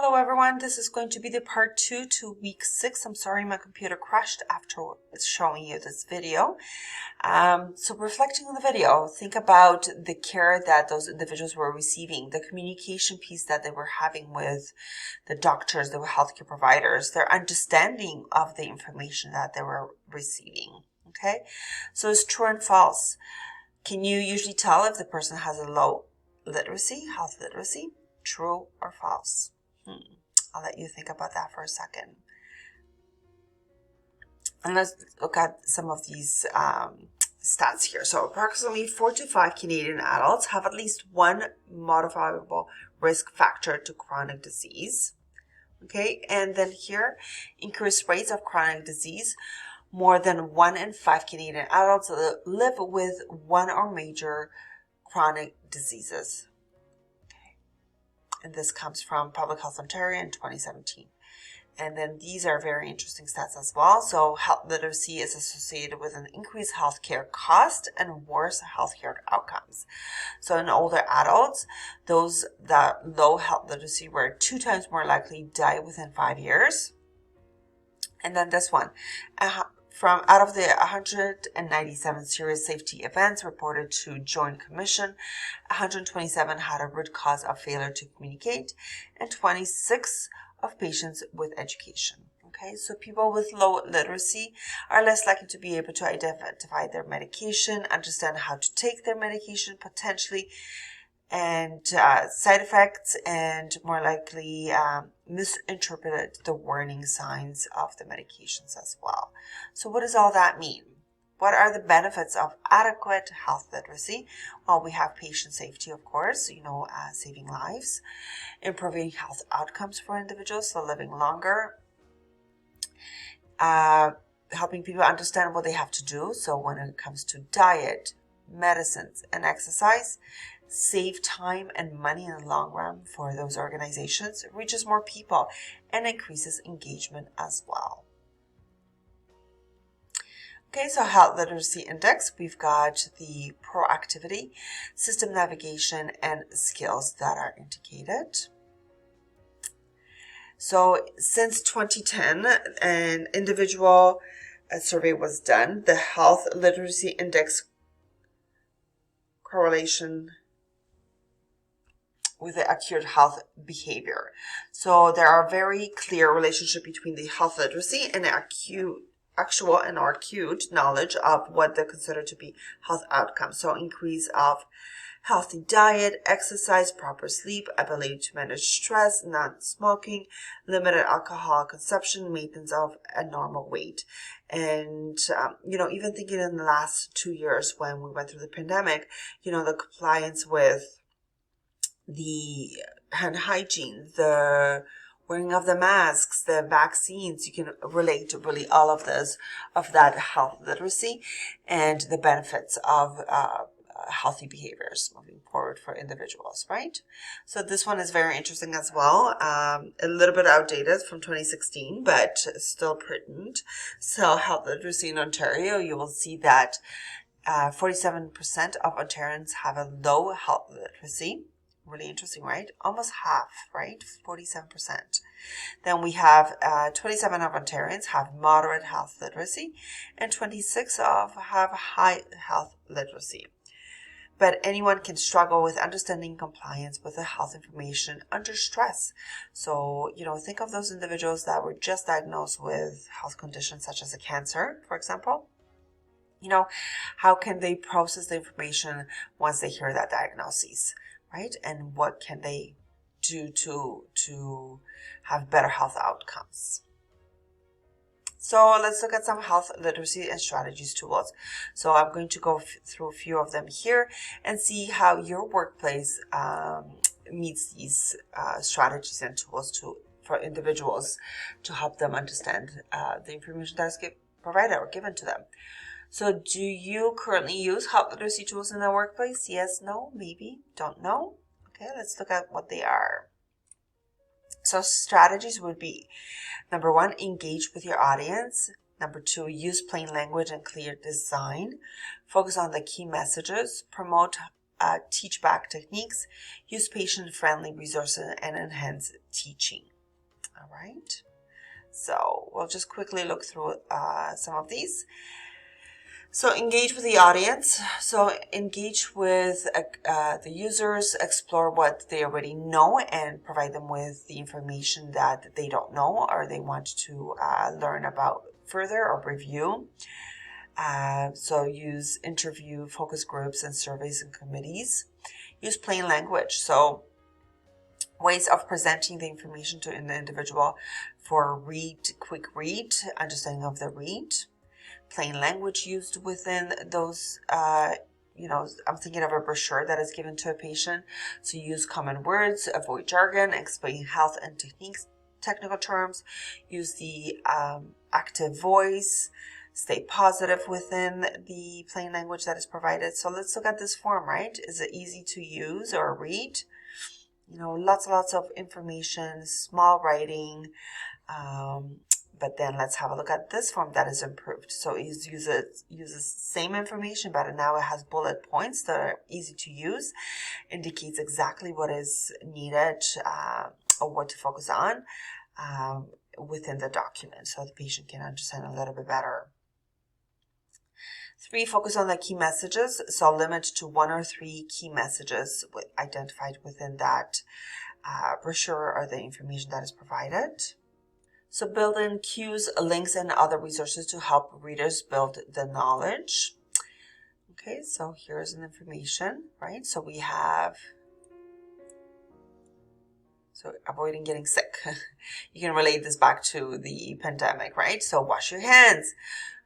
Hello everyone, this is going to be the part 2 to week 6. I'm sorry my computer crashed after showing you this video. So reflecting on the video, think about the care that those individuals were receiving, the communication piece that they were having with the doctors, the healthcare providers, their understanding of the information that they were receiving. Okay, so it's true and false. Can you usually tell if the person has a low literacy, health literacy? True or false? I'll let you think about that for a second. And let's look at some of these stats here. So approximately 4 to 5 Canadian adults have at least one modifiable risk factor to chronic disease. Okay, and then here, increased rates of chronic disease. More than 1 in 5 Canadian adults live with one or major chronic diseases. And this comes from Public Health Ontario in 2017. And then these are very interesting stats as well. So health literacy is associated with an increased healthcare cost and worse healthcare outcomes. So in older adults, those that low health literacy were 2 times more likely to die within 5 years. And then this one, from out of the 197 serious safety events reported to Joint Commission, 127 had a root cause of failure to communicate and 26 of patients with education. Okay, so people with low literacy are less likely to be able to identify their medication, understand how to take their medication potentially, and side effects, and more likely misinterpreted the warning signs of the medications as well. So what does all that mean? What are the benefits of adequate health literacy? Well, we have patient safety, of course, saving lives, improving health outcomes for individuals, so living longer, helping people understand what they have to do. So when it comes to diet, medicines, and exercise, save time and money in the long run for those organizations, reaches more people, and increases engagement as well. Okay, so Health Literacy Index, we've got the proactivity, system navigation, and skills that are indicated. So since 2010, an individual survey was done. The Health Literacy Index correlation with the acute health behavior. So there are very clear relationship between the health literacy and the actual and acute knowledge of what they consider to be health outcomes. So increase of healthy diet, exercise, proper sleep, ability to manage stress, not smoking, limited alcohol consumption, maintenance of a normal weight. And, even thinking in the last 2 years when we went through the pandemic, the compliance with the hand hygiene, the wearing of the masks, the vaccines, you can relate to really all of this, of that health literacy and the benefits of healthy behaviors moving forward for individuals, right? So this one is very interesting as well. A little bit outdated from 2016, but still pertinent. So health literacy in Ontario, you will see that 47% of Ontarians have a low health literacy. Really interesting, right? Almost half, right? 47%. Then we have 27 of Ontarians have moderate health literacy and 26 have high health literacy. But anyone can struggle with understanding compliance with the health information under stress. So, think of those individuals that were just diagnosed with health conditions such as a cancer, for example. How can they process the information once they hear that diagnosis? Right? And what can they do to have better health outcomes? So let's look at some health literacy and strategies tools. So I'm going to go through a few of them here and see how your workplace meets these strategies and tools for individuals to help them understand the information that's provided or given to them. So do you currently use health literacy tools in the workplace? Yes, no, maybe, don't know. Okay, let's look at what they are. So strategies would be, number 1, engage with your audience. Number 2, use plain language and clear design. Focus on the key messages. Promote teach back techniques, use patient-friendly resources, and enhance teaching. All right. So we'll just quickly look through some of these. So engage with the audience. So engage with the users, explore what they already know, and provide them with the information that they don't know or they want to learn about further or review. So use interview, focus groups, and surveys and committees. Use plain language. So ways of presenting the information to an individual for quick read, understanding of the read. Plain language used within those, I'm thinking of a brochure that is given to a patient. So use common words, avoid jargon, explain health and technical terms, use the active voice, stay positive within the plain language that is provided. So let's look at this form, right? Is it easy to use or read? Lots of information, small writing, but then let's have a look at this form that is improved. So it uses same information, but now it has bullet points that are easy to use, indicates exactly what is needed or what to focus on within the document so the patient can understand a little bit better. 3, focus on the key messages. So limit to 1 or 3 key messages identified within that brochure or the information that is provided. So build in cues, links, and other resources to help readers build the knowledge. Okay, so here's an information, right? So we have, avoiding getting sick. You can relate this back to the pandemic, right? So wash your hands,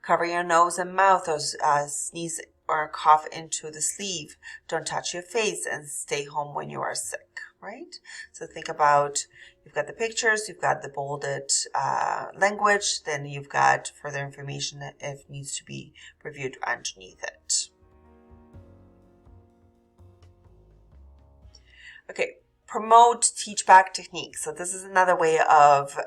cover your nose and mouth, or sneeze or cough into the sleeve. Don't touch your face and stay home when you are sick, right? So think about, you've got the pictures, you've got the bolded language, then you've got further information if needs to be reviewed underneath it. Okay, promote teach back techniques. So this is another way of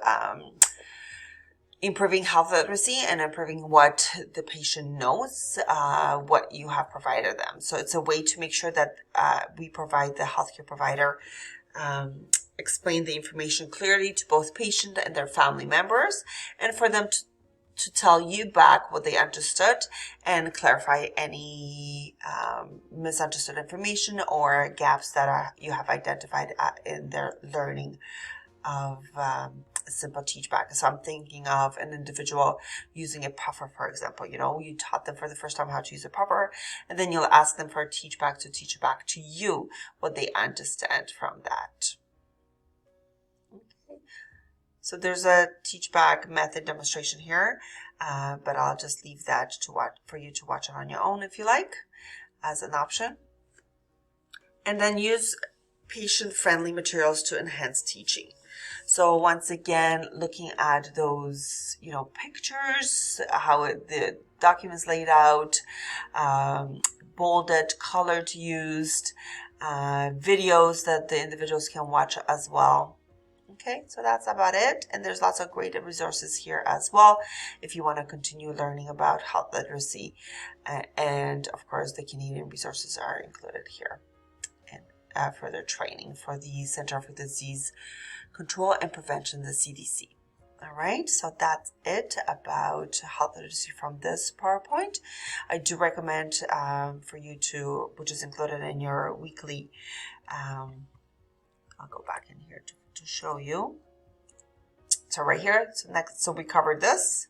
improving health literacy and improving what the patient knows, what you have provided them. So it's a way to make sure that we provide the healthcare provider explain the information clearly to both patient and their family members, and for them to tell you back what they understood and clarify any misunderstood information or gaps that you have identified in their learning of simple teach back. So I'm thinking of an individual using a puffer, for example. You taught them for the first time how to use a puffer, and then you'll ask them for a teach back to teach back to you what they understand from that. Okay. So there's a teach back method demonstration here, but I'll just leave that for you to watch it on your own if you like, as an option. And then use patient-friendly materials to enhance teaching. So once again, looking at those, pictures, how the document's laid out, bolded, colored used, videos that the individuals can watch as well. Okay, so that's about it. And there's lots of great resources here as well if you want to continue learning about health literacy. And of course, the Canadian resources are included here. And further training for the Center for Disease Control and Prevention, the CDC. All right, so that's it about health literacy from this PowerPoint. I do recommend for you to, which is included in your weekly, I'll go back in here to show you. So right here, so we covered this.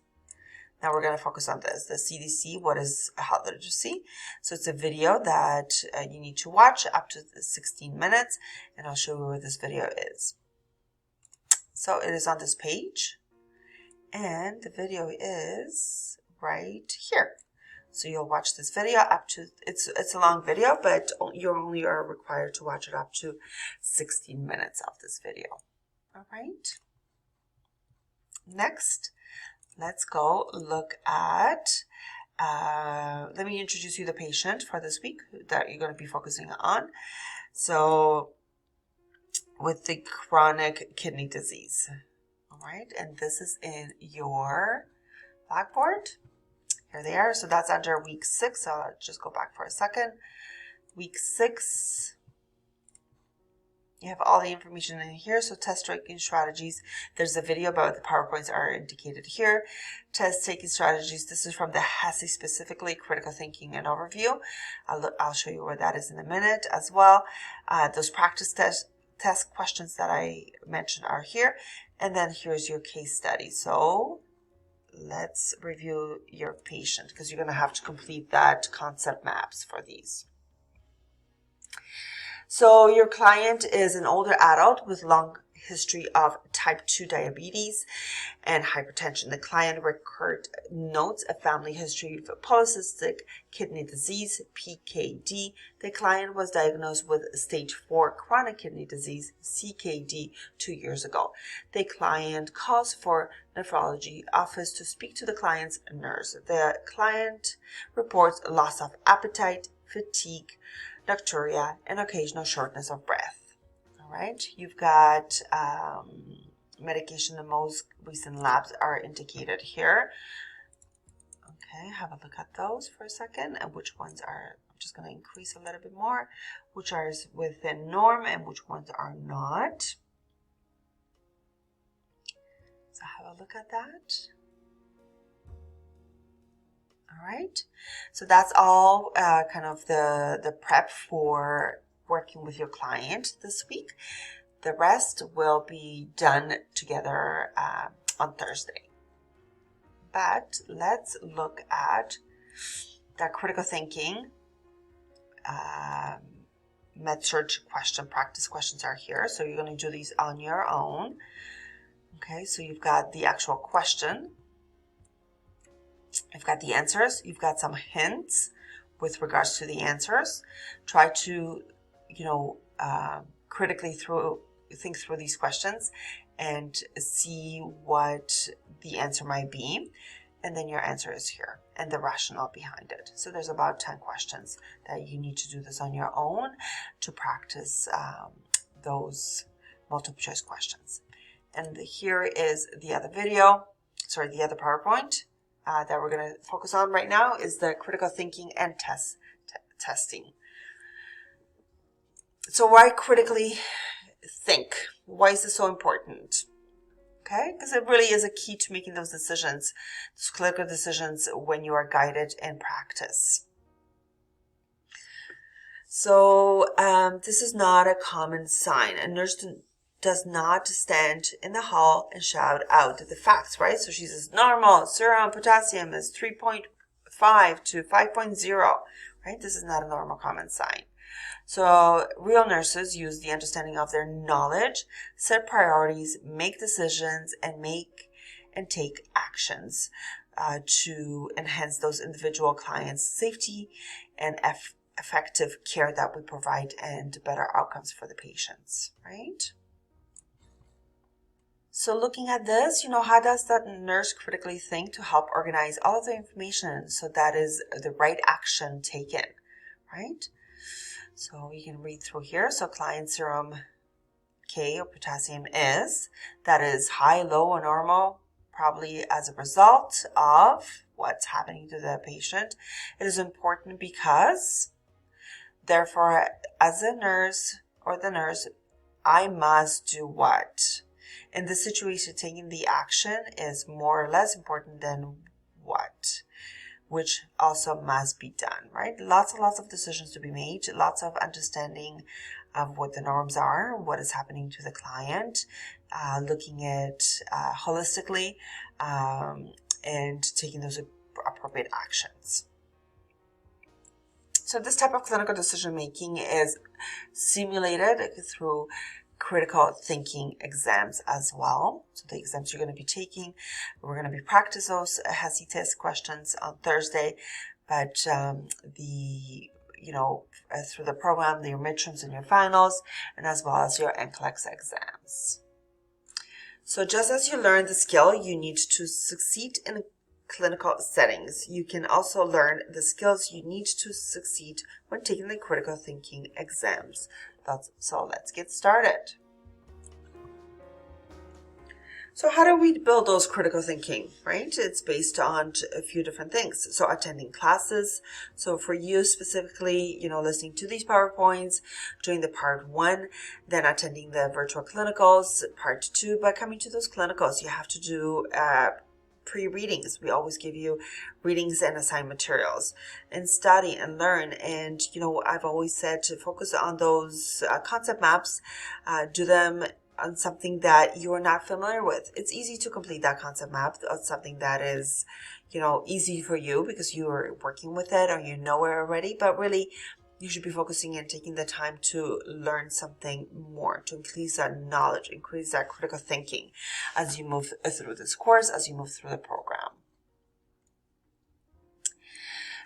Now we're going to focus on this, the CDC, what is health literacy. So it's a video that you need to watch up to 16 minutes, and I'll show you where this video is. So it is on this page, and the video is right here. So you'll watch this video up to, it's a long video, but you only are required to watch it up to 16 minutes of this video. All right. Next, let's go look at, let me introduce you the patient for this week that you're going to be focusing on. So with the chronic kidney disease. All right, and this is in your Blackboard. Here they are. So that's under week 6. So I'll just go back for a second. week 6. You have all the information in here. So test taking strategies. There's a video about the PowerPoints are indicated here. Test taking strategies. This is from the HASI specifically, critical thinking and overview. I'll show you where that is in a minute as well. Those practice test questions that I mentioned are here. And then here's your case study. So let's review your patient because you're going to have to complete that concept maps for these. So your client is an older adult with long history of type 2 diabetes and hypertension. The client record notes a family history of polycystic kidney disease, PKD. The client was diagnosed with stage 4 chronic kidney disease, CKD, 2 years ago. The client calls for nephrology office to speak to the client's nurse. The client reports loss of appetite, fatigue, nocturia, and occasional shortness of breath. All right, you've got medication. The most recent labs are indicated here. Okay, have a look at those for a second and which ones are, I'm just going to increase a little bit more, which are within norm and which ones are not. So have a look at that. All right, so that's all kind of the prep for working with your client this week. The rest will be done together on Thursday. But let's look at that critical thinking med-surg question. Practice questions are here, so you're going to do these on your own. Okay, so you've got the actual question. You've got the answers. You've got some hints with regards to the answers. Try to, critically think through these questions and see what the answer might be. And then your answer is here and the rationale behind it. So there's about 10 questions that you need to do this on your own to practice those multiple choice questions. And here is the other the other PowerPoint. That we're going to focus on right now is the critical thinking and testing. So why critically think? Why is this so important? Okay, because it really is a key to making those decisions, those critical decisions when you are guided in practice. So this is not a common sign. A nurse does not stand in the hall and shout out the facts, right? So she says normal serum potassium is 3.5 to 5.0, right? This is not a normal common sign. So real nurses use the understanding of their knowledge, set priorities, make decisions, and take actions to enhance those individual clients' safety and effective care that we provide and better outcomes for the patients, right? So looking at this, how does that nurse critically think to help organize all of the information so that is the right action taken, right? So you can read through here. So client serum K or potassium is high, low, or normal, probably as a result of what's happening to the patient. It is important because, therefore, as a nurse or the nurse, I must do what? In this situation, taking the action is more or less important than what, which also must be done, right? Lots and lots of decisions to be made, lots of understanding of what the norms are, what is happening to the client, looking at holistically, and taking those appropriate actions. So this type of clinical decision making is simulated through critical thinking exams as well. So the exams you're going to be taking, we're going to be practice those HASI test questions on Thursday, but through the program, your midterms and your finals, and as well as your NCLEX exams. So just as you learn the skill you need to succeed in clinical settings, you can also learn the skills you need to succeed when taking the critical thinking exams. So let's get started. So how do we build those critical thinking, right? It's based on a few different things. So attending classes. So for you specifically, listening to these PowerPoints, doing the part 1, then attending the virtual clinicals, part 2. By coming to those clinicals, you have to do pre-readings. We always give you readings and assigned materials, and study and learn. And I've always said to focus on those concept maps, do them on something that you are not familiar with. It's easy to complete that concept map on something that is easy for you because you are working with it or you know it already, but really you should be focusing and taking the time to learn something more, to increase that knowledge, increase that critical thinking as you move through this course, as you move through the program.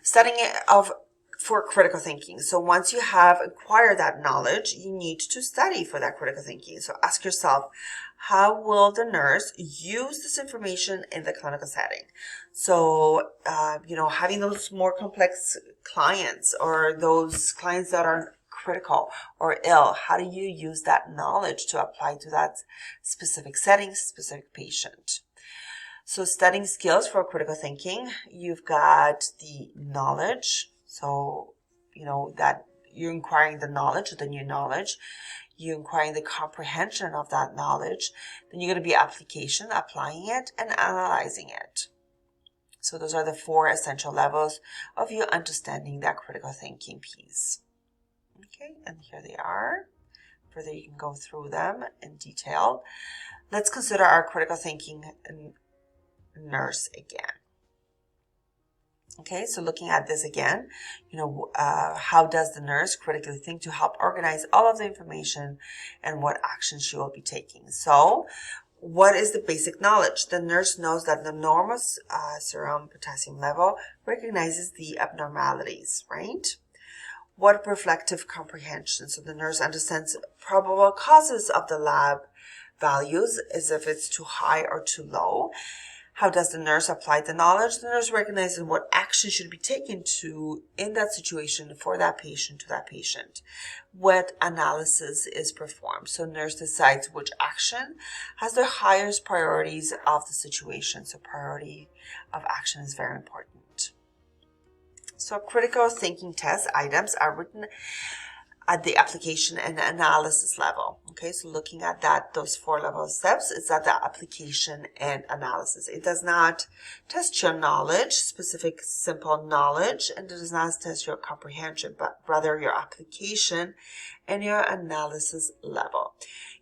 Studying for critical thinking. So once you have acquired that knowledge, you need to study for that critical thinking. So ask yourself, how will the nurse use this information in the clinical setting? So, having those more complex clients or those clients that are critical or ill, how do you use that knowledge to apply to that specific setting, specific patient? So studying skills for critical thinking, you've got the knowledge. So, that you're inquiring the knowledge, the new knowledge. You're inquiring the comprehension of that knowledge. Then you're going to be application, applying it, and analyzing it. So those are the 4 essential levels of you understanding that critical thinking piece. Okay, and here they are. Further, you can go through them in detail. Let's consider our critical thinking nurse again. Okay, so looking at this again, how does the nurse critically think to help organize all of the information and what action she will be taking? So, what is the basic knowledge? The nurse knows that the normal serum potassium level recognizes the abnormalities, right? What reflective comprehension? So the nurse understands probable causes of the lab values, as if it's too high or too low. How does the nurse apply the knowledge? The nurse recognizes what action should be taken in that situation for that patient, to that patient. What analysis is performed? So nurse decides which action has the highest priorities of the situation. So priority of action is very important. So critical thinking test items are written at the application and analysis level. Okay, so looking at those 4 level steps, it's at the application and analysis. It does not test your knowledge, specific simple knowledge, and it does not test your comprehension, but rather your application and your analysis level.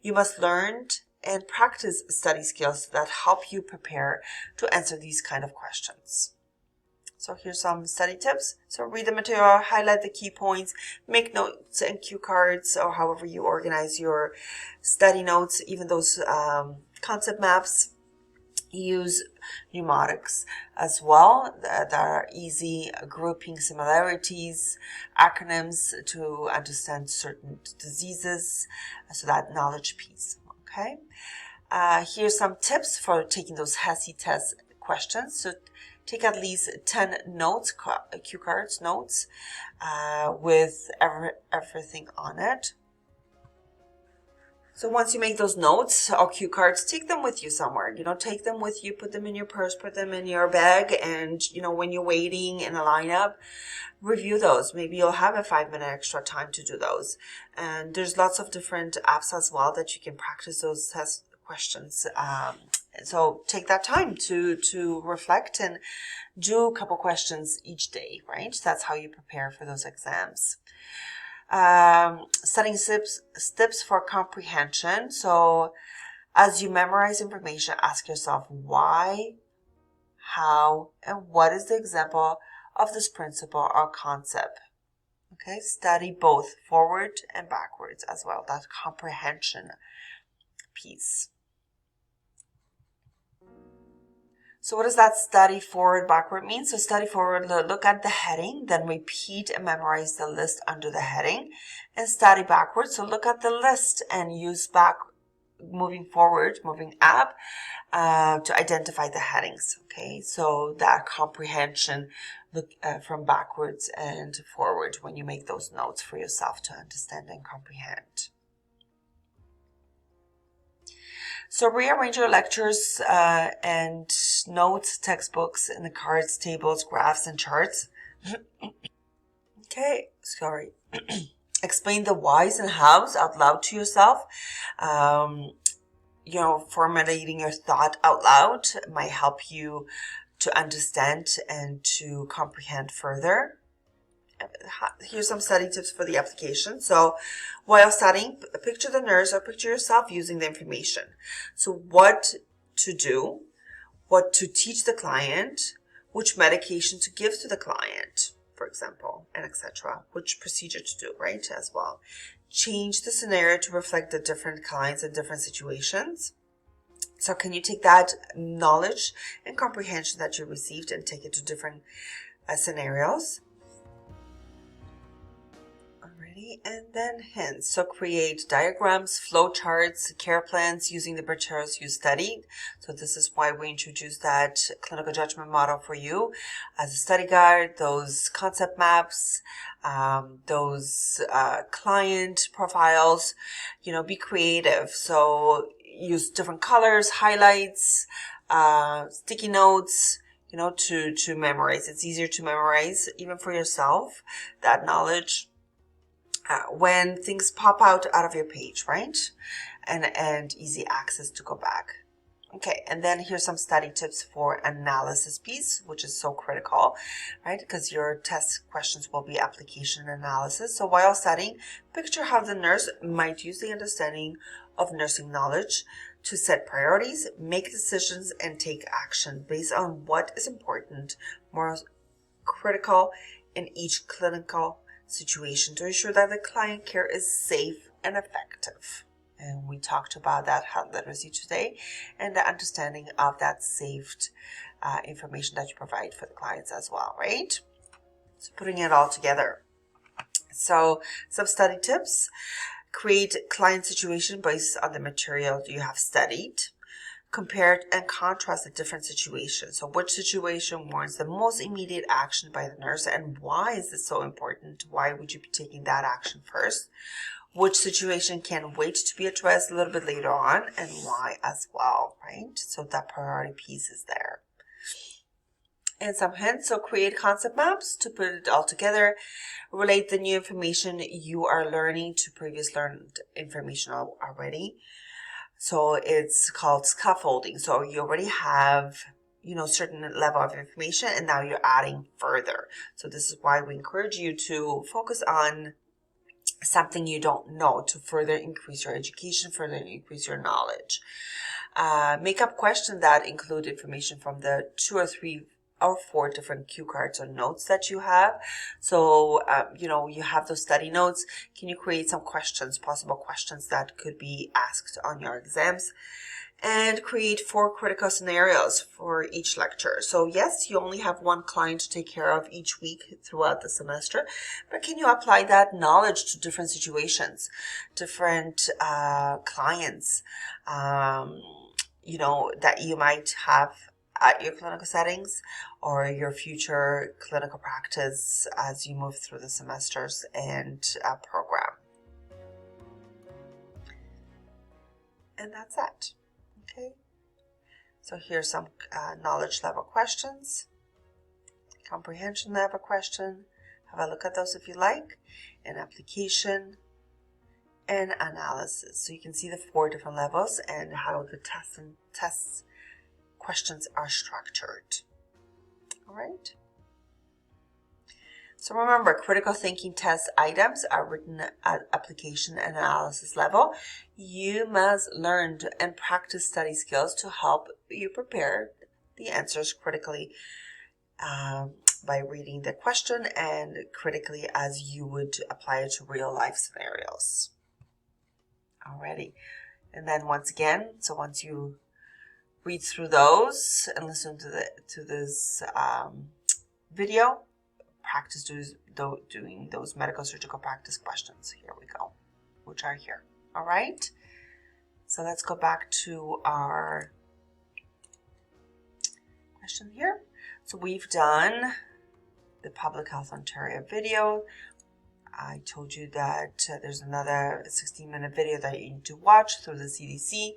You must learn and practice study skills that help you prepare to answer these kind of questions. So here's some study tips. So read the material, highlight the key points, make notes and cue cards, or however you organize your study notes, even those concept maps. Use mnemonics as well that are easy, grouping similarities, acronyms to understand certain diseases, so that knowledge piece. Okay. Here's some tips for taking those HESI test questions. So take at least 10 notes, cue cards, notes, with everything on it. So once you make those notes or cue cards, take them with you somewhere. Take them with you, put them in your purse, put them in your bag, and, when you're waiting in a lineup, review those. Maybe you'll have a 5-minute extra time to do those. And there's lots of different apps as well that you can practice those test questions. So take that time to reflect and do a couple questions each day, right? That's how you prepare for those exams. Studying steps for comprehension. So as you memorize information, ask yourself why, how, and what is the example of this principle or concept. Okay, study both forward and backwards as well, that comprehension piece. So what does that study forward, backward mean? So study forward, look at the heading, then repeat and memorize the list under the heading. And study backwards, so look at the list and use moving forward, moving up, to identify the headings. Okay, so that comprehension, look from backwards and forward when you make those notes for yourself to understand and comprehend. So rearrange your lectures and notes, textbooks in the cards, tables, graphs, and charts. Okay, sorry. Explain the whys and hows out loud to yourself. Formulating your thought out loud might help you to understand and to comprehend further. Here's some study tips for the application. So while studying, picture the nurse or picture yourself using the information. So what to do, what to teach the client, which medication to give to the client, for example, and etc. Which procedure to do, right, as well. Change the scenario to reflect the different clients and different situations. So can you take that knowledge and comprehension that you received and take it to different scenarios? Alrighty, and then hints. So create diagrams, flowcharts, care plans using the materials you studied. So this is why we introduced that clinical judgment model for you as a study guide, those concept maps, those client profiles. Be creative. So use different colors, highlights, sticky notes, to memorize. It's easier to memorize, even for yourself, that knowledge when things pop out of your page, right? And easy access to go back. Okay, and then here's some study tips for analysis piece, which is so critical, right? Because your test questions will be application analysis. So while studying, picture how the nurse might use the understanding of nursing knowledge to set priorities, make decisions, and take action based on what is important, more critical in each clinical situation to ensure that the client care is safe and effective. And we talked about that health literacy today and the understanding of that saved information that you provide for the clients as well, right? So putting it all together. So some study tips. Create client situation based on the material you have studied. Compare and contrast the different situations. So which situation warrants the most immediate action by the nurse and why is it so important? Why would you be taking that action first? Which situation can wait to be addressed a little bit later on and why as well, right? So that priority piece is there. And some hints. So create concept maps to put it all together. Relate the new information you are learning to previous learned information already. So it's called scaffolding. So you already have, certain level of information and now you're adding further. So this is why we encourage you to focus on something you don't know to further increase your education, further increase your knowledge. Make up questions that include information from the 2 or 3 or 4 different cue cards or notes that you have. So, you have those study notes. Can you create some questions, possible questions that could be asked on your exams? And create 4 critical scenarios for each lecture. So yes, you only have 1 client to take care of each week throughout the semester, but can you apply that knowledge to different situations, different clients, that you might have at your clinical settings or your future clinical practice as you move through the semesters and program. And that's it. Okay. So here's some knowledge level questions, comprehension level question. Have a look at those if you like, and application and analysis. So you can see the 4 different levels and how the tests questions are structured. All right. So remember, critical thinking test items are written at application and analysis level. You must learn and practice study skills to help you prepare the answers critically by reading the question and critically as you would apply it to real life scenarios. Alrighty. And then once you read through those and listen to this video, practice doing those medical surgical practice questions. Here we go, which are here. All right. So let's go back to our question here. So we've done the Public Health Ontario video. I told you that there's another 16-minute video that you need to watch through the CDC.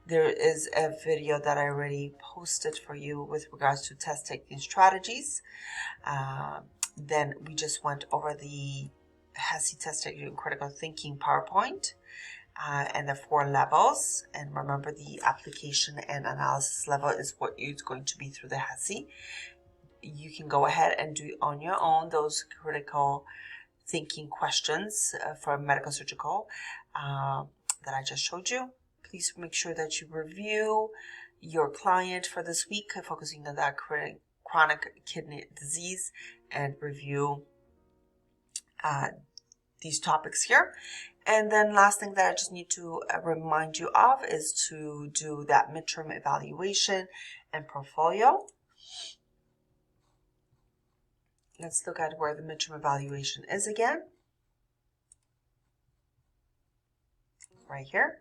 There is a video that I already posted for you with regards to test taking strategies. Then we just went over the HESI test taking critical thinking PowerPoint and the 4 levels. And remember, the application and analysis level is what it's going to be through the HESI. You can go ahead and do on your own those critical thinking questions for medical surgical that I just showed you. Please make sure that you review your client for this week, focusing on that chronic kidney disease, and review these topics here. And then last thing that I just need to remind you of is to do that midterm evaluation and portfolio. Let's look at where the midterm evaluation is again. Right here.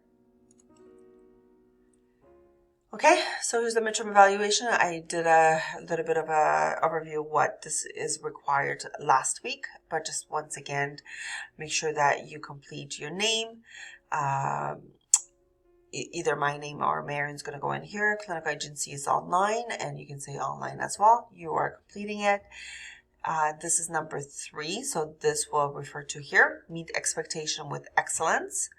Okay, so here's the midterm evaluation. I did a little bit of an overview of what this is required last week, but just once again, make sure that you complete your name. Either my name or Marion's going to go in here. Clinical agency is online, and you can say online as well. You are completing it. This is number 3, so this will refer to here. Meet expectation with excellence.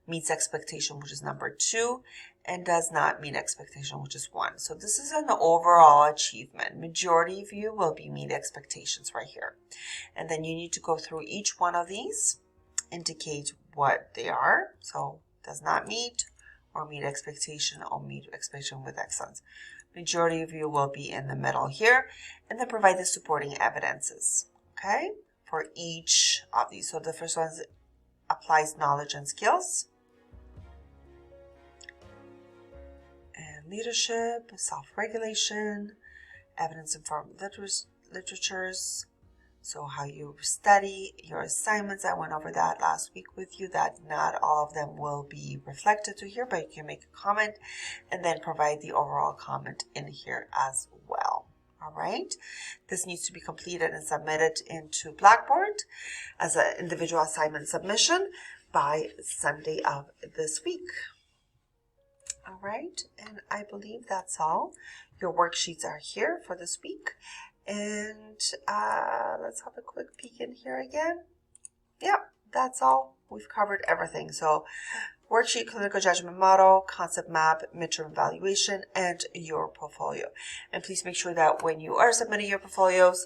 Meets expectation, which is number 2, and does not meet expectation, which is 1. So this is an overall achievement. Majority of you will be meet expectations right here. And then you need to go through each one of these, indicate what they are. So does not meet, or meet expectation, or meet expectation with excellence. Majority of you will be in the middle here, and then provide the supporting evidences, okay, for each of these. So the first one is applies knowledge and skills. And leadership, self-regulation, evidence-informed literatures. So how you study your assignments, I went over that last week with you, that not all of them will be reflected to here, but you can make a comment and then provide the overall comment in here as well. All right, this needs to be completed and submitted into Blackboard as an individual assignment submission by Sunday of this week. All right, and I believe that's all. Your worksheets are here for this week. And let's have a quick peek in here again. Yep, that's all. We've covered everything. So worksheet, clinical judgment model, concept map, midterm evaluation, and your portfolio. And please make sure that when you are submitting your portfolios,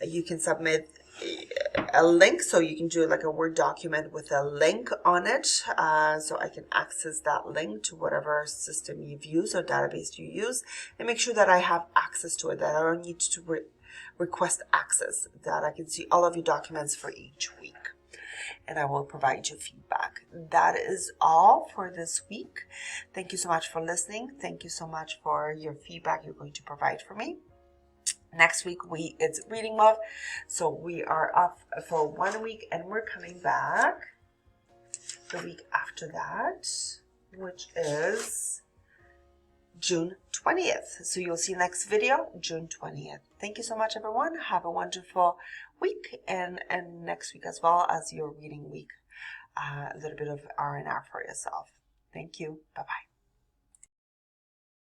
you can submit a link, so you can do like a Word document with a link on it, so I can access that link to whatever system you've used or database you use, and make sure that I have access to it, that I don't need to request access, that I can see all of your documents for each week, and I will provide you feedback. That is all for this week. Thank you so much for listening. Thank you so much for your feedback you're going to provide for me. Next week it's reading month, so we are off for 1 week, and we're coming back the week after that, which is June 20th. So you'll see next video June 20th. Thank you so much, everyone. Have a wonderful week, and next week as well as your reading week, a little bit of R&R for yourself. Thank you. Bye-bye.